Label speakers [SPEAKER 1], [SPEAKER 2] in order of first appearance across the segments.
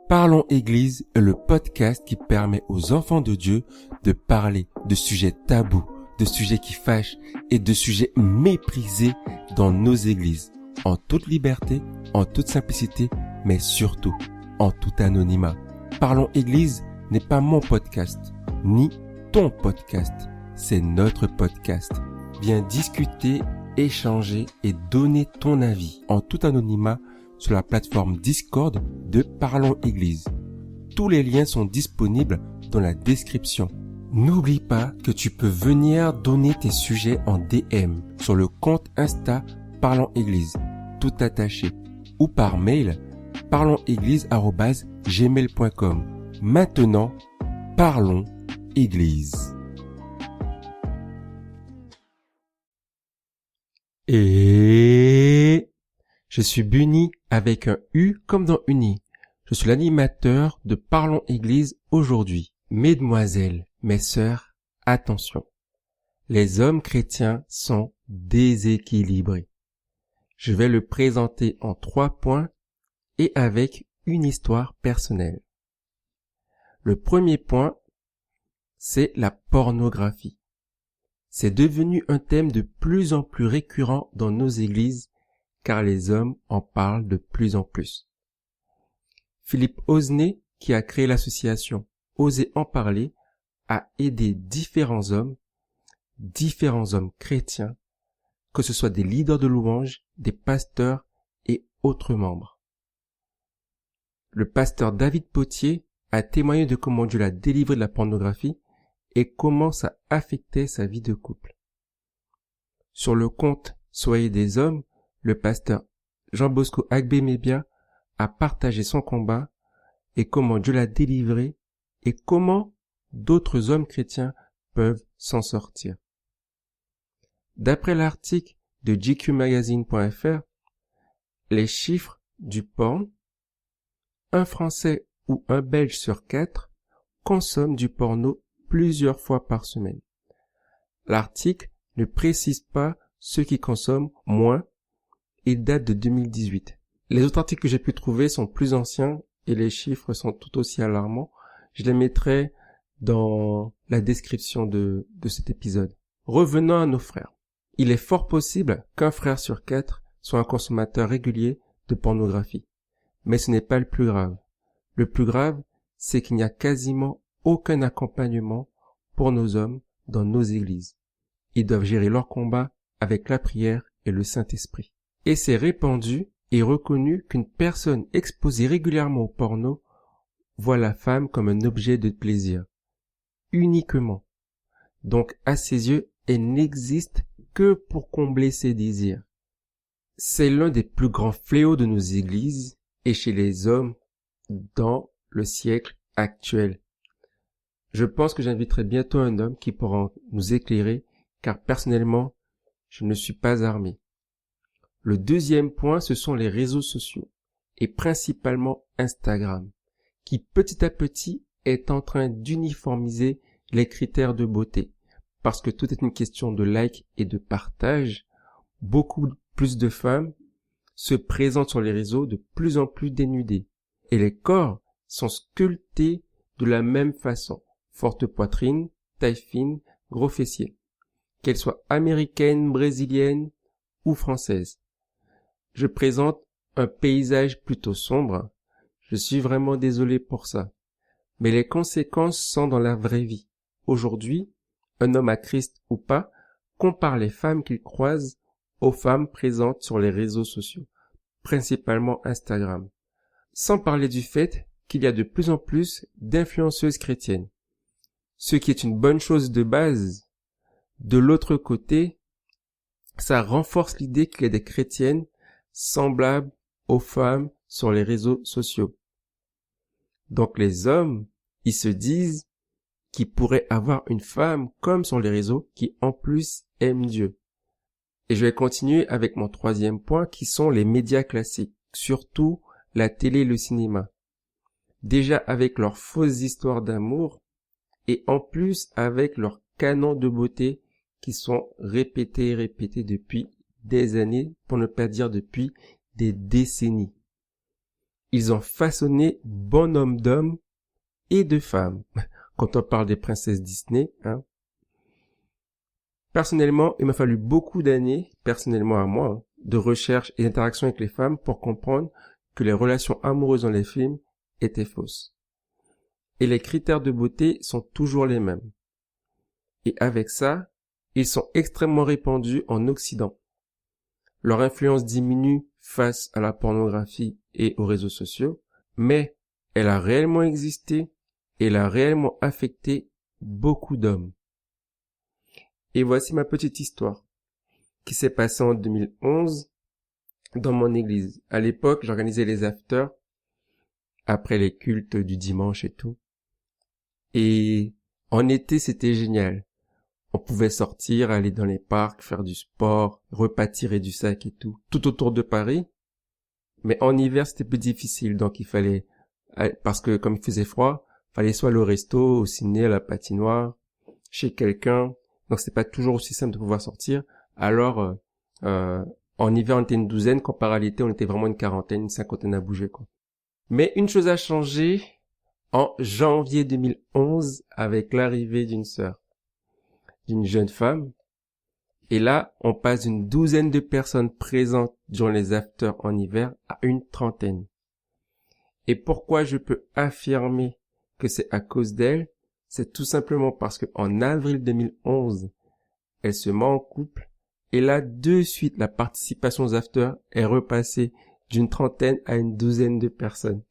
[SPEAKER 1] Parlons Église est le podcast qui permet aux enfants de Dieu de parler de sujets tabous, de sujets qui fâchent et de sujets méprisés dans nos églises, en toute liberté, en toute simplicité, mais surtout en tout anonymat. Parlons Église n'est pas mon podcast, ni ton podcast, c'est notre podcast. Viens discuter, échanger et donner ton avis en tout anonymat sur la plateforme Discord de Parlons Église. Tous les liens sont disponibles dans la description. N'oublie pas que tu peux venir donner tes sujets en DM sur le compte Insta Parlons Église, tout attaché, ou par mail parlonséglise@gmail.com. Maintenant, Parlons Église. Et je suis Bunny avec un U comme dans Uni. Je suis l'animateur de Parlons Église aujourd'hui. Mesdemoiselles, mes sœurs, attention. Les hommes chrétiens sont déséquilibrés. Je vais le présenter en 3 points et avec une histoire personnelle. Le premier point, c'est la pornographie. C'est devenu un thème de plus en plus récurrent dans nos églises car les hommes en parlent de plus en plus. Philippe Osnay, qui a créé l'association Oser en parler, a aidé différents hommes chrétiens, que ce soit des leaders de louanges, des pasteurs et autres membres. Le pasteur David Potier a témoigné de comment Dieu l'a délivré de la pornographie et comment ça affectait sa vie de couple. Sur le compte Soyez des hommes, le pasteur Jean-Bosco Agbemebia a partagé son combat et comment Dieu l'a délivré et comment d'autres hommes chrétiens peuvent s'en sortir. D'après l'article de GQmagazine.fr, les chiffres du porn, un Français ou un Belge sur 4 consomme du porno plusieurs fois par semaine. L'article ne précise pas ceux qui consomment moins. Il date de 2018. Les autres articles que j'ai pu trouver sont plus anciens et les chiffres sont tout aussi alarmants. Je les mettrai dans la description de cet épisode. Revenons à nos frères. Il est fort possible qu'un frère sur 4 soit un consommateur régulier de pornographie. Mais ce n'est pas le plus grave. Le plus grave, c'est qu'il n'y a quasiment aucun accompagnement pour nos hommes dans nos églises. Ils doivent gérer leur combat avec la prière et le Saint-Esprit. Et c'est répandu et reconnu qu'une personne exposée régulièrement au porno voit la femme comme un objet de plaisir. Uniquement. Donc, à ses yeux, elle n'existe que pour combler ses désirs. C'est l'un des plus grands fléaux de nos églises et chez les hommes dans le siècle actuel. Je pense que j'inviterai bientôt un homme qui pourra nous éclairer, car personnellement, je ne suis pas armé. Le deuxième point, ce sont les réseaux sociaux, et principalement Instagram, qui petit à petit est en train d'uniformiser les critères de beauté. Parce que tout est une question de like et de partage, beaucoup plus de femmes se présentent sur les réseaux de plus en plus dénudées. Et les corps sont sculptés de la même façon. Forte poitrine, taille fine, gros fessiers. Qu'elles soient américaines, brésiliennes ou françaises. Je présente un paysage plutôt sombre. Je suis vraiment désolé pour ça. Mais les conséquences sont dans la vraie vie. Aujourd'hui, un homme à Christ ou pas compare les femmes qu'il croise aux femmes présentes sur les réseaux sociaux, principalement Instagram. Sans parler du fait qu'il y a de plus en plus d'influenceuses chrétiennes. Ce qui est une bonne chose de base. De l'autre côté, ça renforce l'idée qu'il y a des chrétiennes semblables aux femmes sur les réseaux sociaux. Donc les hommes, ils se disent qu'ils pourraient avoir une femme comme sur les réseaux qui en plus aime Dieu. Et je vais continuer avec mon troisième point qui sont les médias classiques, surtout la télé et le cinéma. Déjà avec leurs fausses histoires d'amour et en plus avec leurs canons de beauté qui sont répétés depuis des années, pour ne pas dire depuis des décennies. ils ont façonné bon nombre d'hommes et de femmes. Quand on parle des princesses Disney, hein. Personnellement, il m'a fallu beaucoup d'années, personnellement à moi, hein, de recherche et d'interaction avec les femmes pour comprendre que les relations amoureuses dans les films étaient fausses. Et les critères de beauté sont toujours les mêmes. Et avec ça, ils sont extrêmement répandus en Occident. Leur influence diminue face à la pornographie et aux réseaux sociaux, mais elle a réellement existé et elle a réellement affecté beaucoup d'hommes. Et voici ma petite histoire qui s'est passée en 2011 dans mon église. À l'époque, j'organisais les afters après les cultes du dimanche et tout. Et en été, c'était génial. On pouvait sortir, aller dans les parcs, faire du sport, repas du sac et tout autour de Paris. Mais en hiver, c'était plus difficile, donc il fallait, parce que comme il faisait froid, fallait soit aller au resto, au ciné, à la patinoire, chez quelqu'un. Donc c'était pas toujours aussi simple de pouvoir sortir. Alors, en hiver, on était une douzaine, comparé à l'été, on était vraiment une quarantaine, une cinquantaine à bouger, quoi. Mais une chose a changé en janvier 2011 avec l'arrivée d'une jeune femme. Et là, on passe d'une douzaine de personnes présentes durant les afters en hiver à une trentaine. Et pourquoi je peux affirmer que c'est à cause d'elle? C'est tout simplement parce que en avril 2011, elle se met en couple. Et là, de suite, la participation aux afters est repassée d'une trentaine à une douzaine de personnes.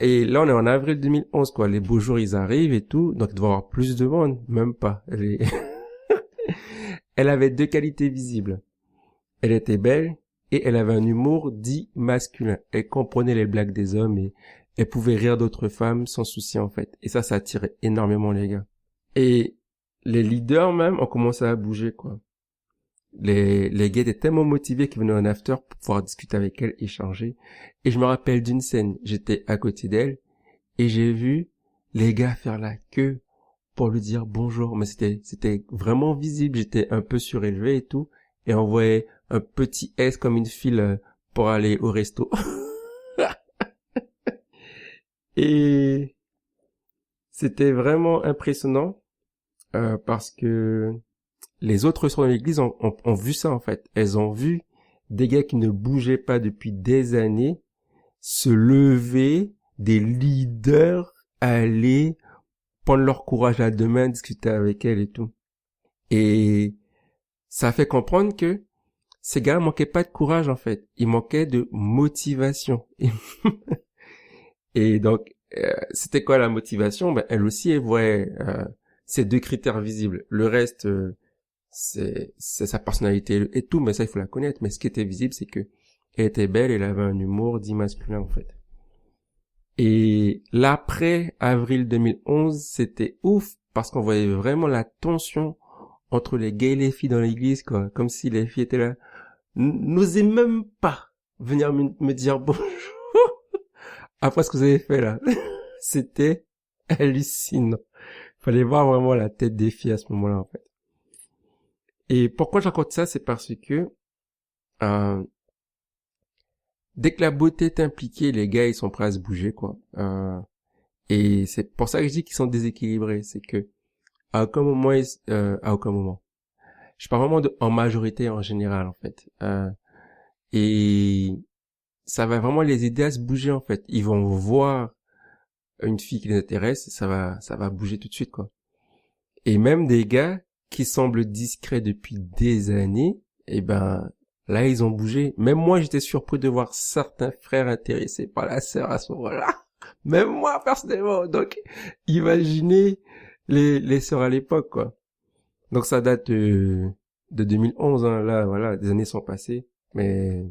[SPEAKER 1] Et là, on est en avril 2011, quoi. Les beaux jours, ils arrivent et tout. Donc, il doit y avoir plus de monde. Même pas. Elle avait deux qualités visibles. Elle était belle et elle avait un humour dit masculin. Elle comprenait les blagues des hommes et elle pouvait rire d'autres femmes sans souci, en fait. Et ça attirait énormément les gars. Et les leaders, même, ont commencé à bouger, quoi. Les gars étaient tellement motivés qu'ils venaient en after pour pouvoir discuter avec elle, échanger. Et je me rappelle d'une scène, j'étais à côté d'elle et j'ai vu les gars faire la queue pour lui dire bonjour. Mais c'était vraiment visible, j'étais un peu surélevé et tout. Et on voyait un petit S comme une file pour aller au resto. Et c'était vraiment impressionnant parce que les autres sur l'église ont vu ça, en fait. Elles ont vu des gars qui ne bougeaient pas depuis des années se lever, des leaders aller prendre leur courage à deux mains, discuter avec elles et tout. Et ça fait comprendre que ces gars manquaient pas de courage, en fait. Ils manquaient de motivation. Et donc, c'était quoi la motivation? Ben, elle aussi, elle voyait ces deux critères visibles. Le reste... c'est sa personnalité et tout, mais ça il faut la connaître. Mais ce qui était visible, c'est que elle était belle, elle avait un humour dit masculin, en fait. Et l'après avril 2011, c'était ouf parce qu'on voyait vraiment la tension entre les gays et les filles dans l'église, quoi. Comme si les filles étaient là, n'osaient même pas venir me dire bonjour après ce que vous avez fait là. C'était hallucinant. Fallait voir vraiment la tête des filles à ce moment-là, en fait. Et pourquoi je raconte ça, c'est parce que dès que la beauté est impliquée, les gars ils sont prêts à se bouger, quoi. Et c'est pour ça que je dis qu'ils sont déséquilibrés, c'est que à aucun moment, à aucun moment. Je parle vraiment en majorité en général, en fait. Et ça va vraiment les aider à se bouger, en fait. Ils vont voir une fille qui les intéresse, et ça va bouger tout de suite, quoi. Et même des gars qui semblent discrets depuis des années, eh ben, là, ils ont bougé. Même moi, j'étais surpris de voir certains frères intéressés par la sœur à ce moment-là. Même moi, personnellement. Donc, imaginez les sœurs à l'époque, quoi. Donc, ça date de 2011, hein. Là, voilà, des années sont passées. Mais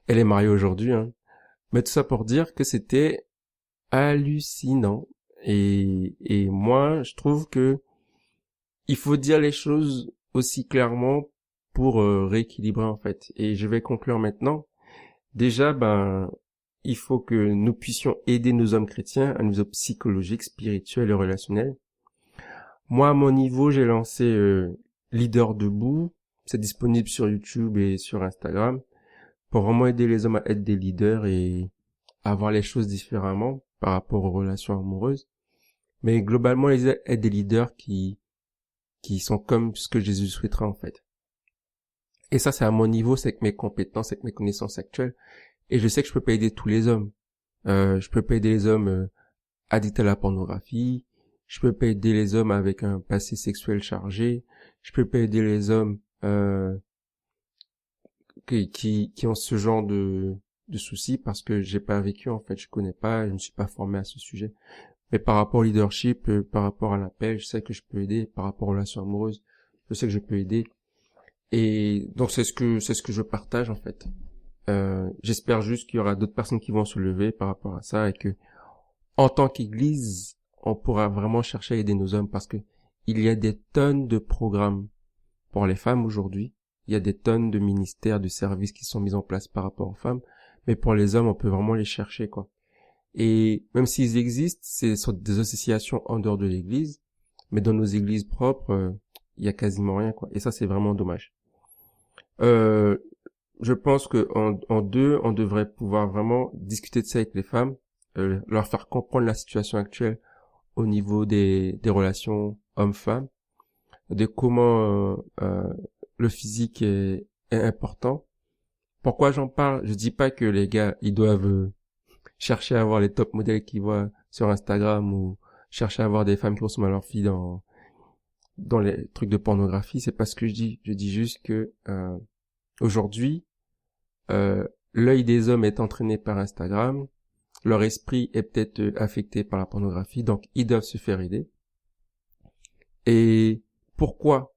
[SPEAKER 1] elle est mariée aujourd'hui, hein. Mais tout ça pour dire que c'était hallucinant. Et moi, je trouve que il faut dire les choses aussi clairement pour rééquilibrer, en fait. Et je vais conclure maintenant. Déjà, il faut que nous puissions aider nos hommes chrétiens à un niveau psychologique, spirituel et relationnel. Moi, à mon niveau, j'ai lancé Leader Debout. C'est disponible sur YouTube et sur Instagram. pour vraiment aider les hommes à être des leaders et à voir les choses différemment par rapport aux relations amoureuses. Mais globalement, les être des leaders qui sont comme ce que Jésus souhaiterait en fait. Et ça, c'est à mon niveau, c'est avec mes compétences, avec mes connaissances actuelles. Et je sais que je peux pas aider tous les hommes. Je peux pas aider les hommes addicts à la pornographie. Je peux pas aider les hommes avec un passé sexuel chargé. Je peux pas aider les hommes qui ont ce genre de soucis parce que j'ai pas vécu en fait, je connais pas, je ne suis pas formé à ce sujet. Mais par rapport au leadership, par rapport à l'appel, je sais que je peux aider. Par rapport aux relations amoureuses, je sais que je peux aider. Et donc c'est ce que je partage en fait. J'espère juste qu'il y aura d'autres personnes qui vont se lever par rapport à ça et que en tant qu'Église, on pourra vraiment chercher à aider nos hommes parce que il y a des tonnes de programmes pour les femmes aujourd'hui. Il y a des tonnes de ministères, de services qui sont mis en place par rapport aux femmes. Mais pour les hommes, on peut vraiment les chercher, quoi. Et même s'ils existent, c'est sur des associations en dehors de l'église. Mais dans nos églises propres, il y a quasiment rien, quoi. Et ça, c'est vraiment dommage. Je pense que en deux, on devrait pouvoir vraiment discuter de ça avec les femmes, leur faire comprendre la situation actuelle au niveau des relations hommes-femmes, de comment le physique est important. Pourquoi j'en parle? Je dis pas que les gars, ils doivent chercher à avoir les top modèles qu'ils voient sur Instagram ou chercher à avoir des femmes qui ressemblent à leurs filles dans les trucs de pornographie. C'est pas ce que je dis. Je dis juste que aujourd'hui, l'œil des hommes est entraîné par Instagram. Leur esprit est peut-être affecté par la pornographie, donc ils doivent se faire aider. Et pourquoi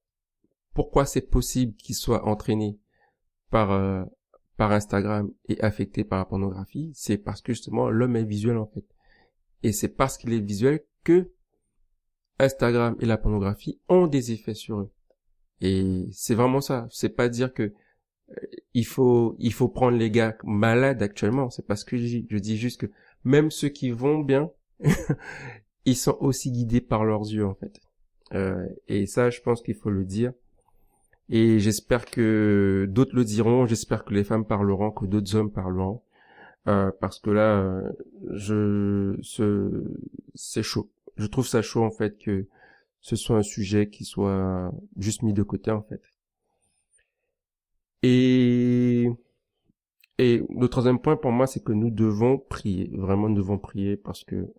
[SPEAKER 1] c'est possible qu'ils soient entraînés par Instagram et affectés par la pornographie? C'est parce que justement l'homme est visuel en fait. Et c'est parce qu'il est visuel que Instagram et la pornographie ont des effets sur eux. Et c'est vraiment ça. C'est pas dire que il faut prendre les gars malades actuellement. C'est pas ce que je dis. Je dis juste que même ceux qui vont bien, ils sont aussi guidés par leurs yeux en fait. Et ça, je pense qu'il faut le dire. Et j'espère que d'autres le diront. J'espère que les femmes parleront, que d'autres hommes parleront. Parce que là, c'est chaud. Je trouve ça chaud en fait que ce soit un sujet qui soit juste mis de côté en fait. Et le troisième point pour moi, c'est que nous devons prier. Vraiment, nous devons prier parce que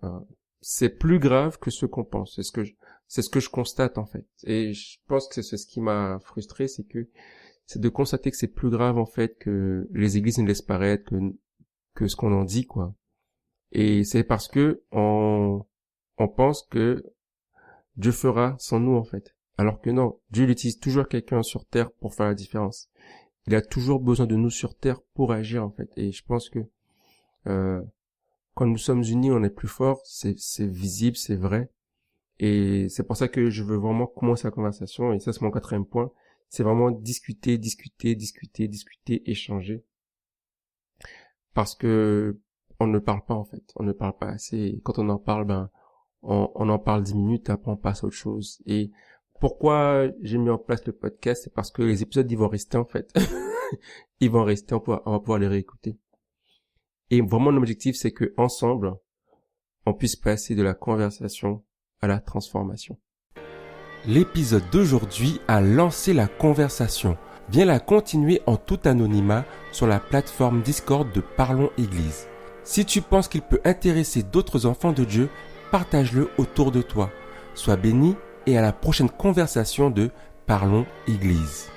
[SPEAKER 1] c'est plus grave que ce qu'on pense. C'est ce que je constate en fait. Et je pense que c'est ce qui m'a frustré, c'est de constater que c'est plus grave en fait que les églises ne laissent paraître que ce qu'on en dit quoi. Et c'est parce que on pense que Dieu fera sans nous en fait. Alors que non, Dieu utilise toujours quelqu'un sur terre pour faire la différence. Il a toujours besoin de nous sur terre pour agir en fait. Et je pense que quand nous sommes unis, on est plus fort. C'est visible, c'est vrai. Et c'est pour ça que je veux vraiment commencer la conversation. Et ça, c'est mon quatrième point. C'est vraiment discuter, échanger. Parce que on ne parle pas en fait. On ne parle pas assez. Et quand on en parle, on en parle 10 minutes, après on passe à autre chose. Et pourquoi j'ai mis en place le podcast, c'est parce que les épisodes, ils vont rester en fait. Ils vont rester, on va pouvoir les réécouter. Et vraiment, l'objectif, c'est que ensemble, on puisse passer de la conversation à la transformation.
[SPEAKER 2] L'épisode d'aujourd'hui a lancé la conversation. Viens la continuer en tout anonymat sur la plateforme Discord de Parlons Église. Si tu penses qu'il peut intéresser d'autres enfants de Dieu, partage-le autour de toi. Sois béni et à la prochaine conversation de Parlons Église.